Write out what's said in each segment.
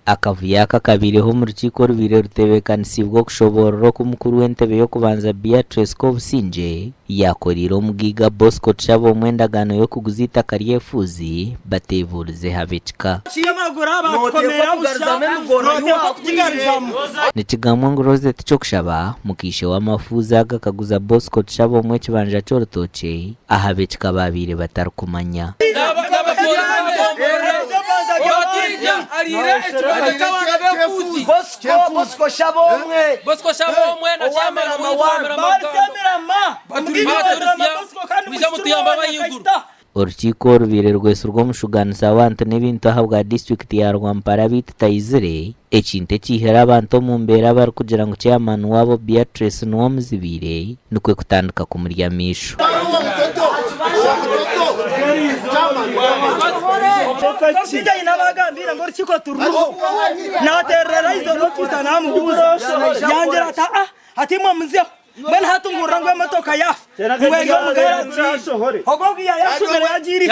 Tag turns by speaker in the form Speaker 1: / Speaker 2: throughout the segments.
Speaker 1: akavuyo kakabiriho mu rukiko rubiri rutebekanisiibwa okushoborera ko omukuru w'entebe y'okubanza Beatrice Kobusinje yakorire omugiga Bosco Chabomwe endagaano y'okuguza itaka ry'efuzi batebuurize habekika nikigamwa ngu Rosette Kyokushaba mukiishe w'amafuzi agakaguza Bosco Chabomwe ekibanja ky'orutookye ahabekika babiire batarikumanya
Speaker 2: Bosco Chabomwe na chama
Speaker 1: urukiko rubiri rwese rw'omushuganiza abantu n'ebintu ahabwa district ya Rwampara bititayizire ekintu ekihera abantu omu mbeera bari kugira ngu chairman wabo Beatrice n'owomuzibire nikwe kutandika kumuryamisho
Speaker 3: mbona hatungurira ngo imotoka yafu ngwego mugarati hogogi yashumira yagiri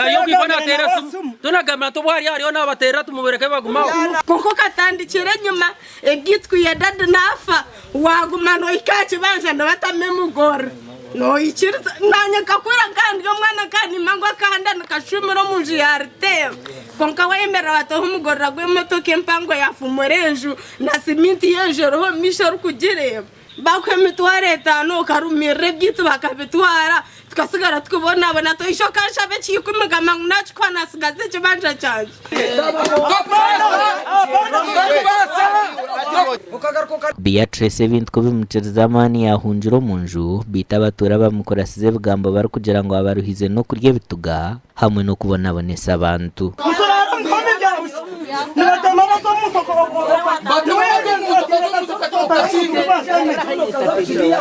Speaker 2: tunagama to bwari hariho n'abatera tumubereke bagumaho
Speaker 4: koko katandikire nyuma egitwiye dad nafa wagumano ikache banje ndabatame mugora no ikirza nanya kakwira kandi umwana kandi mangwa kanda nakashumira munji yarte konka wemera bato humugora gw'imotoka empango yafumurenju na simiti yenjero ho mishoro kugireba bakwe mitware tano karumire byitu bakabitwara tukasigara tukubona abona to isho kashabe cyikumiga mangnachi kwa nasigaze kibanja cyanje
Speaker 1: Beatrice ebintu kubimutiriza amani yahunjira mu nju bita abatura bamukorasize bigambo bari kugira ngo abaruhize no kurya bituga hamwe no kubonabonesa abantu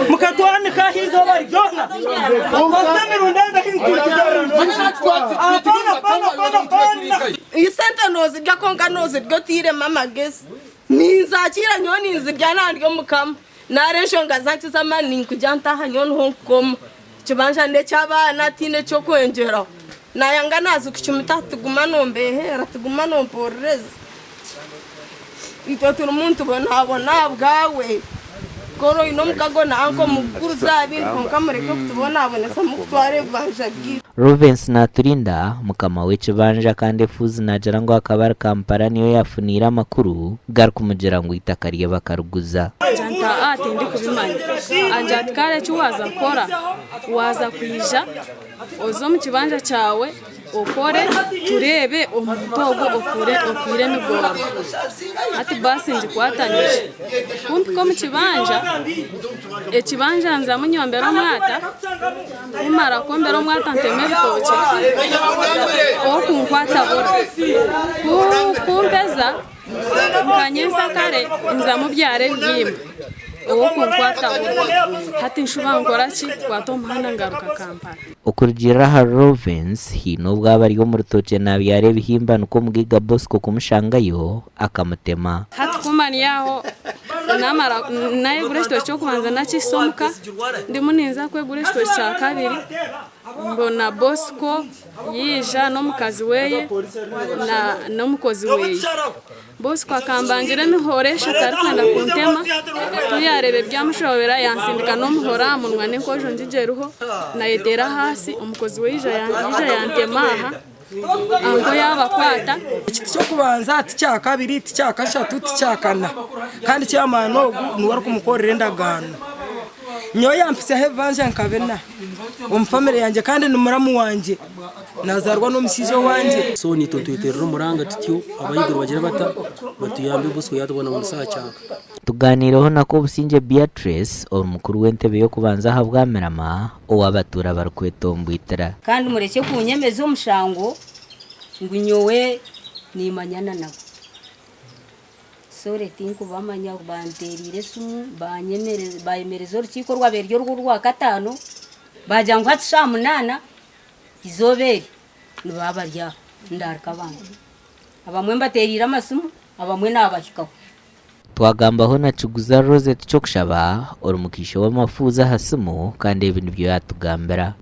Speaker 3: mukatwani kahizo barjona
Speaker 4: isenta nozi byakonga nozi byo tire mama gesi nizakira nyoni nzibyana ndyo mukama naresho ngazakisa mani kujanta hanyoni honkom kibanja nde cyabana tine cyo kwengera nayanga nazi kuchumita tugumano mbehera tugumano porrez ito umuntu bonabona bwawe koro ino mukagona anko mukuru zabiri konkamureke kutubona abonesa mukutware banja bwi
Speaker 1: Rovens Naturinda mukama w'ekibanja kandi efuzi najara ngo akabari Kampala niyo yafunira amakuru gari kumugera ngo itaka rye bakaruguza
Speaker 5: janta atende kubimanya anja tikare cyuwaza kora waza kwija ozo mu kibanja cyawe okore turebe omutogo okure migoro ati basi nje kwatanyije kumpi ko mu kibanja nza munyombero mwata umara kombero mwata ntemere toche okunkwata bora kumpeza kanyesa kare nza mubyare bimba okunkwata hati nshuba ngora ki kwatomuhana ngaruka Kampala
Speaker 1: okurugira ha Rovens hino bwabari yo mu rutoke nabyare bihimba nuko mugiga Bosco kumushangayo akamutema
Speaker 5: hati kumani yaho namara naye guresto cyo kubanza nakisomuka ndimuninza kwe guresto cya kabiri mbona Bosco yija no mukazi weye no mukozi weye Bosco akambangire mihoresha tari kwenda kuntema tuyarebe byamushobera yansindika no muhora munwa n'inkojo njigeruho na yedera hasi umukozi weye yantemaha ango yabakwata
Speaker 3: cyo kubanza ati cya kabiri ati cya kashatu ati cya kana kandi cyamano nuwari kumukorera endagano nyo yampise hevanje nkabena umfamily yanjye kandi numuramu wanje nazarwa no musizo wanje
Speaker 2: so ni totuiterero muranga tutyo abayigoro bagira bata batuyambe Bosco yatubona mu sacha
Speaker 1: tuganiraho na Kobusinje Beatrice umukuru w'entebe yo kubanza habwa merama owabatura barkwetombwitira
Speaker 6: kandi mureke kunyemeza umushango ngwinyowe ni manyana nabo sore tinku bamanya banterire sumu banyemereza bayemereza urukiko rwaberyo rwa gatano bajya ngo hatsha munana izobere nibabarya ndarika abantu abamwe mbaterira amasumu abamwe nabashikaho
Speaker 1: twagambaho na Kiguza Rosette Kyokushaba urumukisho w'amafuza hasimu kandi ibintu byo yatugambira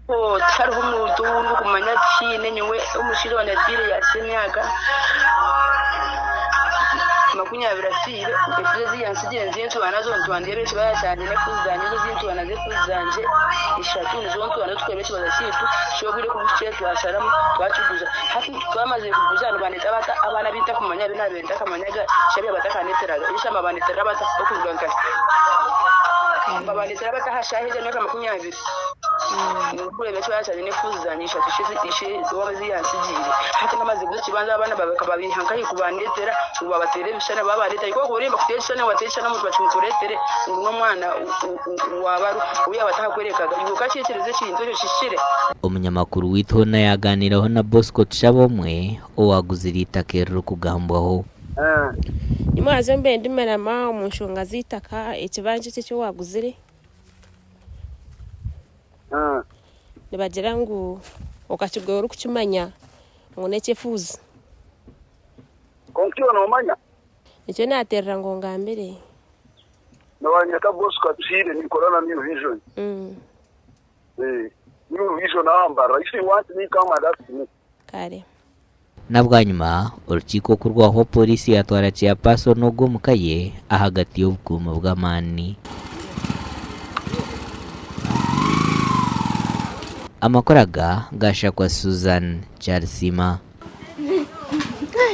Speaker 4: cyari
Speaker 7: utundu kumanya chine nywe umushiro wa natire ya semyaga makunyabirasire efuze ziyansije nzintu banazo ntwandebe kibaya cyane ne kuzanye zo zintu banaze kuzanje ishatu nizo ntwanda twebe kibaza kitu shobire kubucye twasaramu twacuguza hati twamaze kuguzana baneta bata abana bita kumanya bina benda kamanyaga shabe batakaneteraga ishamba banetera bata okuganka babanetera bata hashahije n'aka makunyabiri nukure becho cyane ne kuzanyisha tishe zo ziyansije hati namaze guza kibanza abana bakababihankaye kubanetera ubabatere bishana babareta iko kuremba kuteshana wateshana mu bacumukuretere no mwana wabaru uya batakwerekaga yuko cyekereze kintu shishire.
Speaker 1: Umunyamakuru w'Itona yaganiraho na Bosco Tshabomwe owaguzirita kerro kugambwaho
Speaker 8: nimwaze mbe ndimerama umunshunga zitaka ikibanje cyo waguzire nibagira ngo ukakigora ukimanya ngo nekefuza
Speaker 9: konkiwa no manya
Speaker 8: icyo naterera ngo ngambere
Speaker 9: nabanye ka Bosco atire ni corona new vision new vision ambara if you want me come and ask me
Speaker 8: kare
Speaker 1: nabwanyuma urukiko kurwaho polisi yatwara Chiapaso n'ubwo mukaye ahagati y'ubwuma bw'amani amakoraga gashakwa Susan Charsima.